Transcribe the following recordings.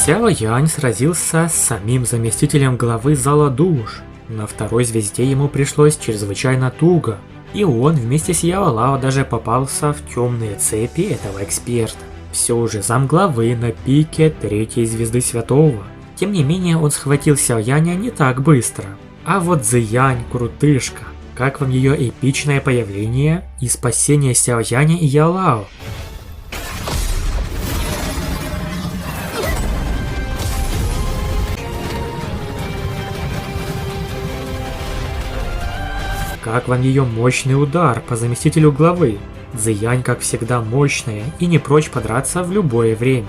Сяо Янь сразился с самим заместителем главы Зала Душ. На второй звезде ему пришлось чрезвычайно туго, и он вместе с Яо Лао даже попался в темные цепи этого эксперта. Все же замглавы на пике третьей звезды Святого. Тем не менее, он схватил Сяо Яня не так быстро. А вот Цзиянь крутышка. Как вам ее эпичное появление и спасение Сяо Яня и Яо Лао? Как вам ее мощный удар по заместителю главы? Цзиянь, как всегда, мощная и не прочь подраться в любое время.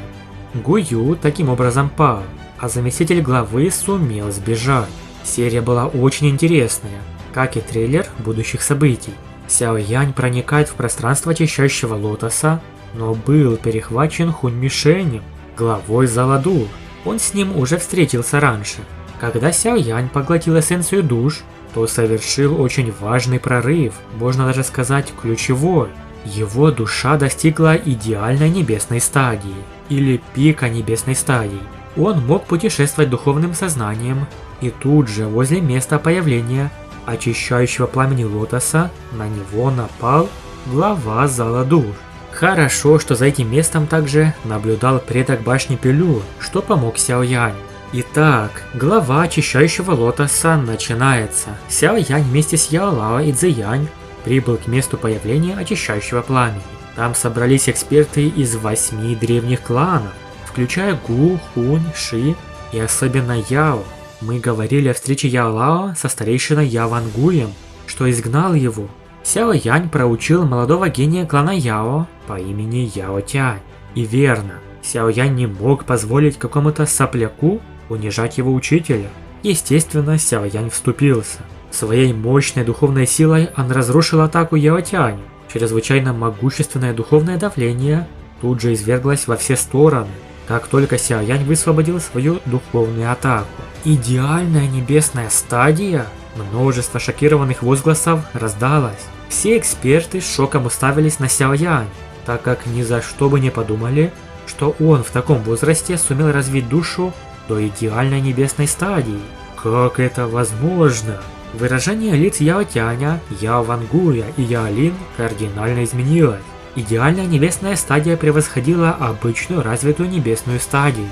Гую таким образом пал, а заместитель главы сумел сбежать. Серия была очень интересная, как и трейлер будущих событий. Сяо Янь проникает в пространство очищающего лотоса, но был перехвачен Хунь Мишенем, главой Зала Душ. Он с ним уже встретился раньше. Когда Сяо Янь поглотил эссенцию душ, то совершил очень важный прорыв, можно даже сказать ключевой. Его душа достигла идеальной небесной стадии, или пика небесной стадии. Он мог путешествовать духовным сознанием, и тут же возле места появления очищающего пламени лотоса на него напал глава Зала Душ. Хорошо, что за этим местом также наблюдал предок башни Пилю, что помог Сяо Янь. Итак, глава очищающего лотоса начинается. Сяо Янь вместе с Яо Лао и Цзиянь прибыл к месту появления очищающего пламени. Там собрались эксперты из 8 древних кланов, включая Гу, Хунь, Ши и особенно Яо. Мы говорили о встрече Яо Лао со старейшиной Яо Вангуем, что изгнал его. Сяо Янь проучил молодого гения клана Яо по имени Яо Тянь. И верно, Сяо Янь не мог позволить какому-то сопляку унижать его учителя. Естественно, Сяо Янь вступился. Своей мощной духовной силой он разрушил атаку Яо Тяня. Чрезвычайно могущественное духовное давление тут же изверглось во все стороны, как только Сяо Янь высвободил свою духовную атаку. Идеальная небесная стадия? Множество шокированных возгласов раздалось. Все эксперты с шоком уставились на Сяо Янь, так как ни за что бы не подумали, что он в таком возрасте сумел развить душу до идеальной небесной стадии. Как это возможно? Выражение лиц Яо Тяня, Яо Вангуя и Яо Лин кардинально изменилось. Идеальная небесная стадия превосходила обычную развитую небесную стадию.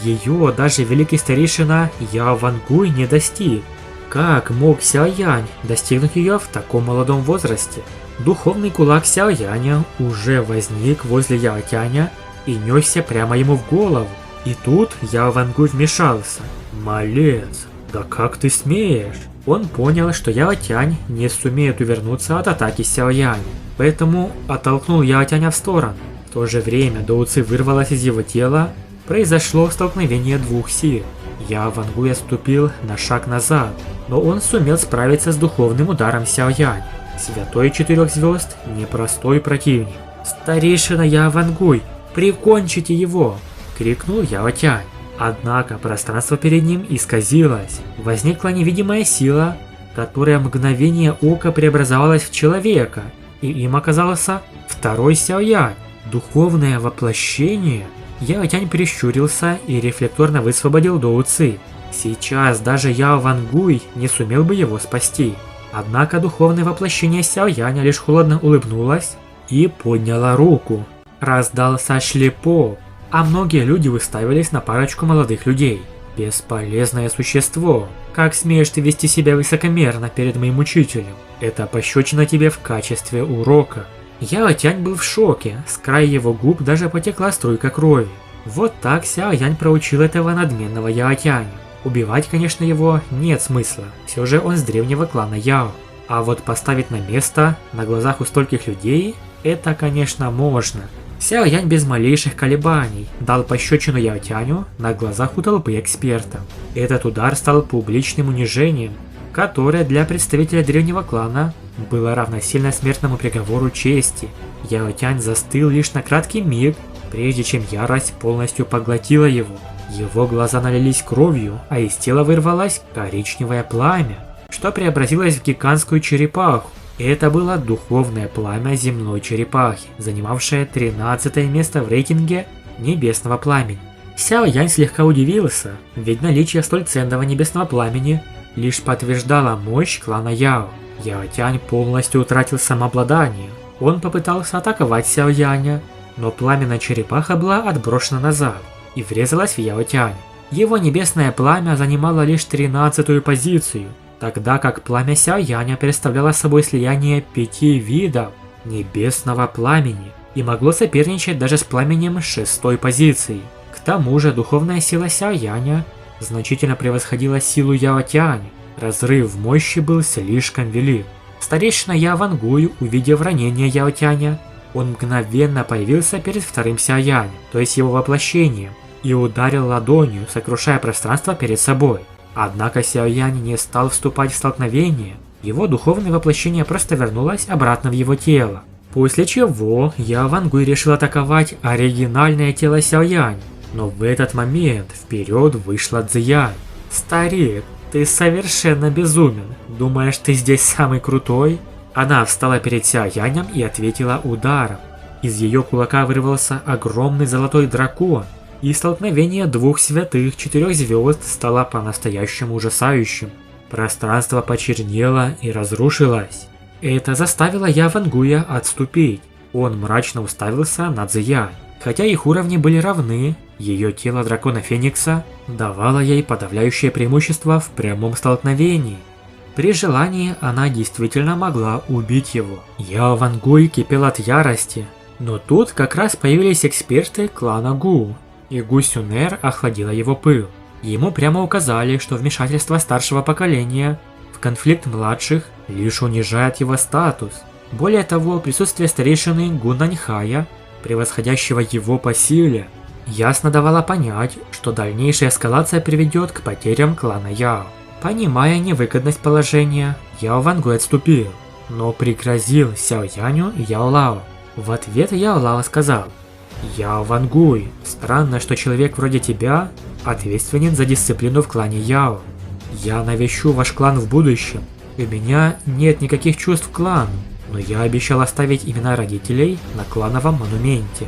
Ее даже великий старейшина Яо Вангуй не достиг. Как мог Сяо Янь достигнуть ее в таком молодом возрасте? Духовный кулак Сяо Яня уже возник возле Яо Тяня и несся прямо ему в голову. И тут Яо Вангуй вмешался. «Малец, да как ты смеешь?» Он понял, что Яо Тянь не сумеет увернуться от атаки Сяо Яня, поэтому оттолкнул Яо Тяня в сторону. В то же время Доу Ци вырвалась из его тела, произошло столкновение двух сил. Яо Вангуй отступил на шаг назад, но он сумел справиться с духовным ударом Сяо Яня. Святой 4 звезд – непростой противник. «Старейшина Яо Вангуй, прикончите его!» – крикнул Яо Тянь. Однако пространство перед ним исказилось. Возникла невидимая сила, которая в мгновение ока преобразовалась в человека, и им оказался второй Сяо Янь. Духовное воплощение. Яо Тянь прищурился и рефлекторно высвободил Доу Ци. Сейчас даже Яо Вангуй не сумел бы его спасти. Однако духовное воплощение Сяо Яня лишь холодно улыбнулось и подняла руку. Раздался шлепок, а многие люди выставились на парочку молодых людей. «Бесполезное существо! Как смеешь ты вести себя высокомерно перед моим учителем? Это пощечина тебе в качестве урока». Яо Тянь был в шоке, с края его губ даже потекла струйка крови. Вот так Сяо Янь проучил этого надменного Яо Тяня. Убивать, конечно, его нет смысла, все же он с древнего клана Яо. А вот поставить на место, на глазах у стольких людей, это, конечно, можно. Сяо Янь без малейших колебаний дал пощечину Яо Тяню на глазах у толпы экспертов. Этот удар стал публичным унижением, которое для представителя древнего клана было равносильно смертному приговору чести. Яо Тянь застыл лишь на краткий миг, прежде чем ярость полностью поглотила его. Его глаза налились кровью, а из тела вырвалось коричневое пламя, что преобразилось в гигантскую черепаху. Это было духовное пламя земной черепахи, занимавшее 13 место в рейтинге небесного пламени. Сяо Янь слегка удивился, ведь наличие столь ценного небесного пламени лишь подтверждало мощь клана Яо. Яо Тянь полностью утратил самообладание. Он попытался атаковать Сяо Яня, но пламенная черепаха была отброшена назад и врезалась в Яо Тянь. Его небесное пламя занимало лишь 13-ю позицию, тогда как пламя Сяо Яня представляло собой слияние 5 видов небесного пламени и могло соперничать даже с пламенем 6-й позиции. К тому же духовная сила Сяо Яня значительно превосходила силу Яо Тяня. Разрыв в мощи был слишком велик. Старейшина Яо Вангуй, увидев ранение Яо Тяня, он мгновенно появился перед вторым Сяо Янем, то есть его воплощением, и ударил ладонью, сокрушая пространство перед собой. Однако Сяо Янь не стал вступать в столкновение, его духовное воплощение просто вернулось обратно в его тело. После чего Яо Вангуй решил атаковать оригинальное тело Сяо Янь, но в этот момент вперед вышла Цзиянь. «Старик, ты совершенно безумен. Думаешь, ты здесь самый крутой?» Она встала перед Сяо Янем и ответила ударом. Из ее кулака вырвался огромный золотой дракон, и столкновение двух святых 4 звезд стало по-настоящему ужасающим. Пространство почернело и разрушилось. Это заставило Яо Вангуя отступить. Он мрачно уставился на Цзиянь. Хотя их уровни были равны, ее тело дракона Феникса давало ей подавляющее преимущество в прямом столкновении. При желании она действительно могла убить его. Яо Вангуй кипел от ярости, но тут как раз появились эксперты клана Гу, и Гу Сюнер охладила его пыл. Ему прямо указали, что вмешательство старшего поколения в конфликт младших лишь унижает его статус. Более того, присутствие старейшины Гу Наньхая, превосходящего его по силе, ясно давало понять, что дальнейшая эскалация приведет к потерям клана Яо. Понимая невыгодность положения, Яо Вангуй отступил, но пригрозил Сяо Яню и Яо Лао. В ответ Яо Лао сказал: «Яо Вангуй, странно, что человек вроде тебя ответственен за дисциплину в клане Яо. Я навещу ваш клан в будущем. У меня нет никаких чувств к клану, но я обещал оставить имена родителей на клановом монументе».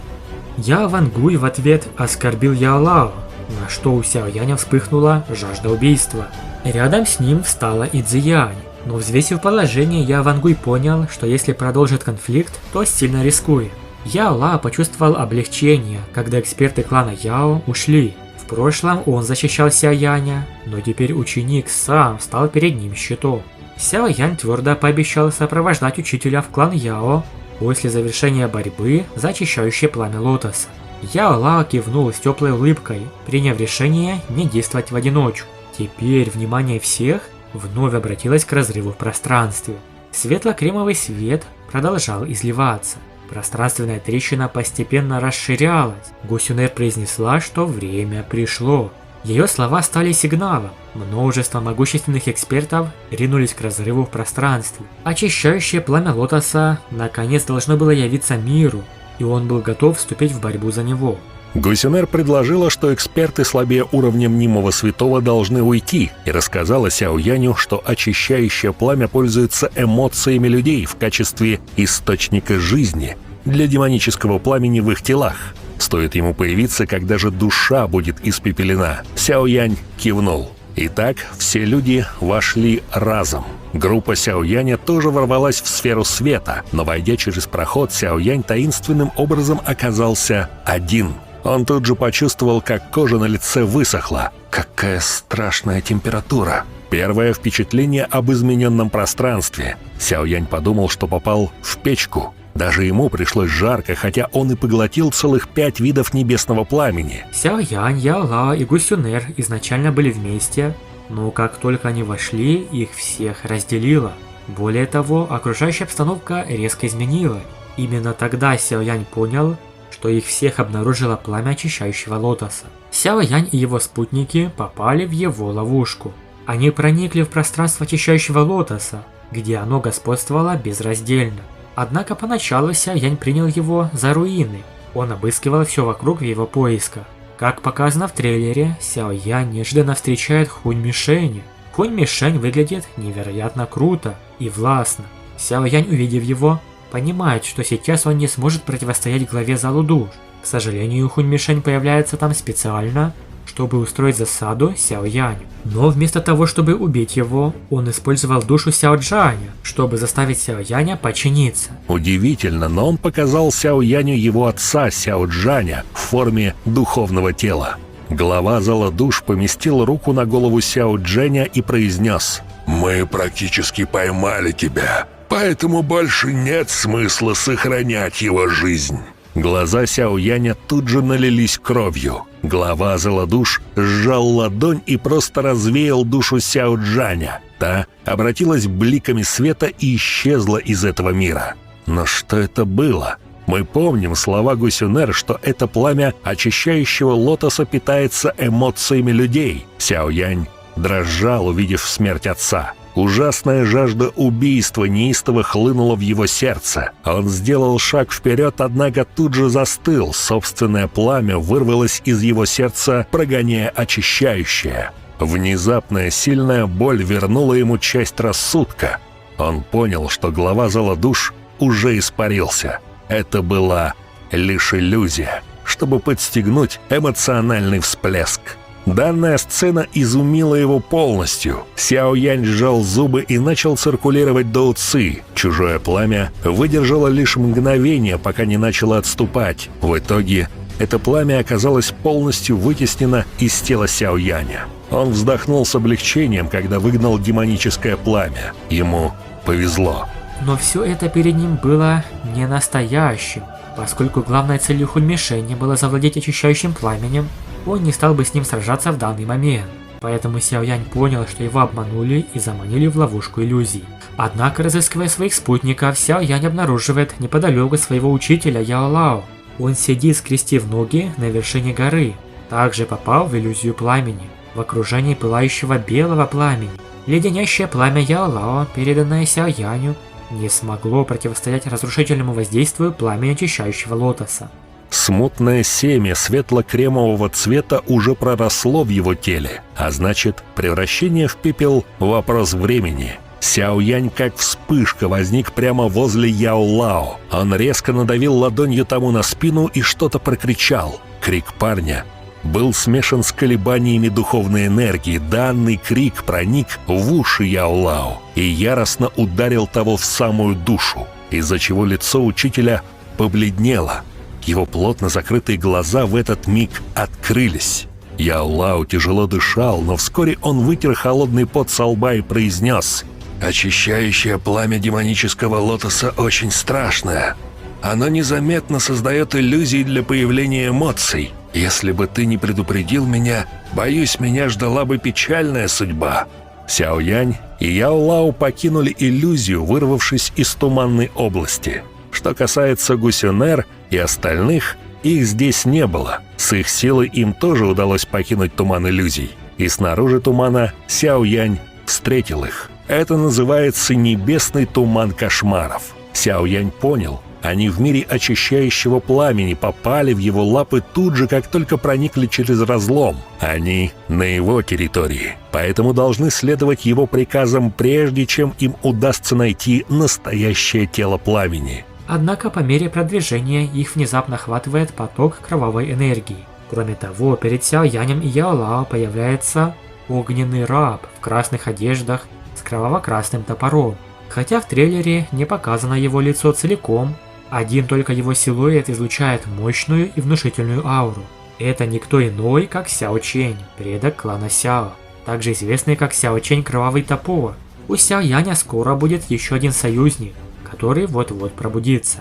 Яо Вангуй в ответ оскорбил Яо Лао, на что у Сяо Яня вспыхнула жажда убийства. Рядом с ним встала и Цзиянь, но взвесив положение, Яо Вангуй понял, что если продолжит конфликт, то сильно рискует. Яо Лао почувствовал облегчение, когда эксперты клана Яо ушли. В прошлом он защищал Сяо Яня, но теперь ученик сам стал перед ним щитом. Сяо Янь твердо пообещал сопровождать учителя в клан Яо после завершения борьбы за очищающее пламя лотоса. Яо Лао кивнул с теплой улыбкой, приняв решение не действовать в одиночку. Теперь внимание всех вновь обратилось к разрыву в пространстве. Светло-кремовый свет продолжал изливаться. Пространственная трещина постепенно расширялась. Гу Сюнер произнесла, что время пришло. Ее слова стали сигналом. Множество могущественных экспертов ринулись к разрыву в пространстве. Очищающее пламя лотоса наконец должно было явиться миру, и он был готов вступить в борьбу за него. Гу Сюнер предложила, что эксперты слабее уровня мнимого святого должны уйти, и рассказала Сяо Яню, что очищающее пламя пользуется эмоциями людей в качестве источника жизни для демонического пламени в их телах. Стоит ему появиться, когда же душа будет испепелена. Сяо Янь кивнул. Итак, все люди вошли разом. Группа Сяо Яня тоже ворвалась в сферу света, но войдя через проход, Сяо Янь таинственным образом оказался один. Он тут же почувствовал, как кожа на лице высохла. Какая страшная температура! Первое впечатление об измененном пространстве. Сяо Янь подумал, что попал в печку. Даже ему пришлось жарко, хотя он и поглотил целых 5 видов небесного пламени. Сяо Янь, Яо Лао и Гу Сюнер изначально были вместе, но как только они вошли, их всех разделило. Более того, окружающая обстановка резко изменилась. Именно тогда Сяо Янь понял, что их всех обнаружило пламя очищающего лотоса. Сяо Янь и его спутники попали в его ловушку. Они проникли в пространство очищающего лотоса, где оно господствовало безраздельно. Однако поначалу Сяо Янь принял его за руины. Он обыскивал все вокруг в его поисках. Как показано в трейлере, Сяо Янь неожиданно встречает Хунь Мишень. Хунь Мишень выглядит невероятно круто и властно. Сяо Янь, увидев его, понимает, что сейчас он не сможет противостоять главе Залу Душ. К К сожалению, Хунь-Мишень появляется там специально, чтобы устроить засаду Сяо Яню. Но вместо того, чтобы убить его, он использовал душу Сяо Джаня, чтобы заставить Сяо Яня подчиниться. Удивительно, но он показал Сяо Яню его отца Сяо Джаня в форме духовного тела. Глава зала душ поместил руку на голову Сяо Джаня и произнес: «Мы практически поймали тебя, поэтому больше нет смысла сохранять его жизнь». Глаза Сяо Яня тут же налились кровью. Глава зала душ сжал ладонь и просто развеял душу Сяо Джаня. Та обратилась бликами света и исчезла из этого мира. Но что это было? Мы помним слова Гусюнер, что это пламя очищающего лотоса питается эмоциями людей. Сяо Янь дрожал, увидев смерть отца. Ужасная жажда убийства неистово хлынула в его сердце. Он сделал шаг вперед, однако тут же застыл. Собственное пламя вырвалось из его сердца, прогоняя очищающее. Внезапная сильная боль вернула ему часть рассудка. Он понял, что глава зала душ уже испарился. Это была лишь иллюзия, чтобы подстегнуть эмоциональный всплеск. Данная сцена изумила его полностью. Сяо Янь сжал зубы и начал циркулировать Доу Ци. Чужое пламя выдержало лишь мгновение, пока не начало отступать. В итоге это пламя оказалось полностью вытеснено из тела Сяо Яня. Он вздохнул с облегчением, когда выгнал демоническое пламя. Ему повезло. Но все это перед ним было не настоящим. Поскольку главной целью Хунь-Мишеня было завладеть очищающим пламенем, он не стал бы с ним сражаться в данный момент. Поэтому Сяо Янь понял, что его обманули и заманили в ловушку иллюзий. Однако, разыскивая своих спутников, Сяо Янь обнаруживает неподалеку своего учителя Яо Лао. Он сидит, скрестив ноги на вершине горы. Также попал в иллюзию пламени, в окружении пылающего белого пламени. Леденящее пламя Яо Лао, переданное Сяо Яню, не смогло противостоять разрушительному воздействию пламени очищающего лотоса. Смутное семя светло-кремового цвета уже проросло в его теле, а значит, превращение в пепел – вопрос времени. Сяо Янь, как вспышка, возник прямо возле Яо Лао. Он резко надавил ладонью тому на спину и что-то прокричал. Крик парня был смешан с колебаниями духовной энергии. Данный крик проник в уши Яо Лао и яростно ударил того в самую душу, из-за чего лицо учителя побледнело. Его плотно закрытые глаза в этот миг открылись. Яо Лао тяжело дышал, но вскоре он вытер холодный пот со лба и произнес: «Очищающее пламя демонического лотоса очень страшное. Оно незаметно создает иллюзии для появления эмоций. Если бы ты не предупредил меня, боюсь, меня ждала бы печальная судьба». Сяо Янь и Яо Лао покинули иллюзию, вырвавшись из туманной области. Что касается Гусюнер и остальных, их здесь не было. С их силой им тоже удалось покинуть туман иллюзий. И снаружи тумана Сяо Янь встретил их. Это называется небесный туман кошмаров. Сяо Янь понял, они в мире очищающего пламени попали в его лапы тут же, как только проникли через разлом. Они на его территории, поэтому должны следовать его приказам, прежде чем им удастся найти настоящее тело пламени. Однако по мере продвижения их внезапно охватывает поток кровавой энергии. Кроме того, перед Сяо Янем и Яо Лао появляется огненный раб в красных одеждах с кроваво-красным топором. Хотя в трейлере не показано его лицо целиком, один только его силуэт излучает мощную и внушительную ауру. Это никто иной, как Сяо Чэнь, предок клана Сяо, также известный как Сяо Чэнь Кровавый Топор. У Сяо Яня скоро будет еще один союзник, который вот-вот пробудится.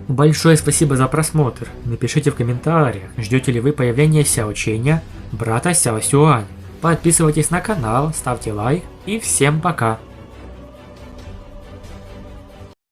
Большое спасибо за просмотр. Напишите в комментариях, ждете ли вы появления Сяо Чэня, брата Сяо Сюань. Подписывайтесь на канал, ставьте лайк и всем пока.